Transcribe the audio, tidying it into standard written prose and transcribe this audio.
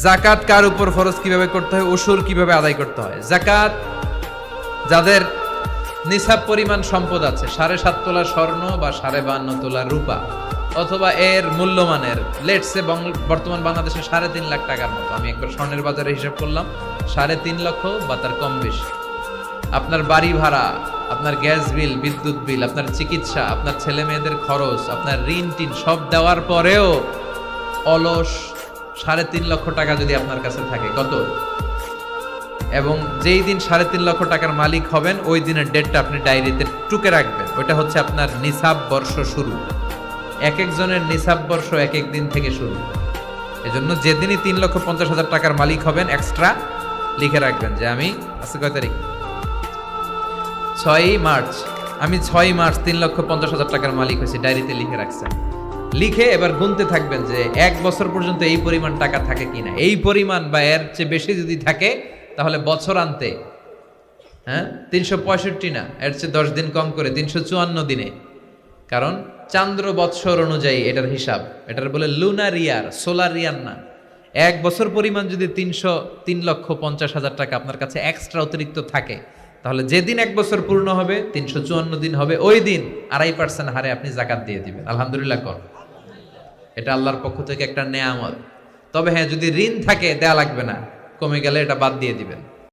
জাকাত কার উপর ফরজ, কিভাবে করতে হয়, উসুর কিভাবে আদায় করতে হয়। জাকাত যাদের নিসাব পরিমাণ সম্পদ আছে, 7.5 তোলা স্বর্ণ বা 52.5 তোলা রূপা, অথবা এর মূল্যমানের লেটসে বর্তমান বাংলাদেশে 3.5 লাখ টাকার মতো। আমি একবার স্বর্ণের বাজারে হিসাব করলাম, 3.5 লক্ষ বা তার কম বেশি। আপনার বাড়ি ভাড়া, আপনার গ্যাস বিল, বিদ্যুৎ বিল, আপনার চিকিৎসা, আপনার ছেলে মেয়েদের খরচ, আপনার ঋণ টিন সব দেওয়ার পরেও অলস 3.5 লক্ষ টাকা যদি আপনার কাছে থাকে, কত? এবং যেই দিন 3.5 লক্ষ টাকার মালিক হবেন ওই দিনের ডেটটা আপনি ডায়েরিতে টুকে রাখবেন। ওইটা হচ্ছে আপনার নিসাব বর্ষ শুরু। এক একজনের নিসাব বর্ষ এক এক দিন থেকে শুরু। এজন্য যেদিনই 3,50,000 টাকার মালিক হবেন এক্সট্রা লিখে রাখবেন যে আমি আজকে কয় তারিখ, 6 মার্চ, আমি 6 মার্চ 3,50,000 টাকার মালিক হয়েছি, ডায়েরিতে লিখে রাখছেন। লিখে এবার গুনতে থাকবেন যে 1 বছর পর্যন্ত এই পরিমাণ টাকা থাকে কিনা। এই পরিমাণ বা এর চেয়ে বেশি যদি থাকে তাহলে বছর আনতে 365 না, এর চেয়ে 10 দিন কম করে 354 দিনে। কারণ চান্দ্র বৎসর অনুযায়ী এটার হিসাব, এটার বলে লুনার ইয়ার, সোলার ইয়ার না। 1 বছর পরিমাণ যদি 3,50,000 টাকা আপনার কাছে এক্সট্রা অতিরিক্ত থাকে, তাহলে যেদিন 1 বছর পূর্ণ হবে 354 দিন হবে, ওই দিন 2.5% হারে আপনি জাকাত দিয়ে দিবেন। আলহামদুলিল্লাহ কর, এটা আল্লাহর পক্ষ থেকে একটা নেয়ামত। তবে হ্যাঁ, যদি ঋণ থাকে দেয়া লাগবে না, কমে গেলে এটা বাদ দিয়ে দিবেন।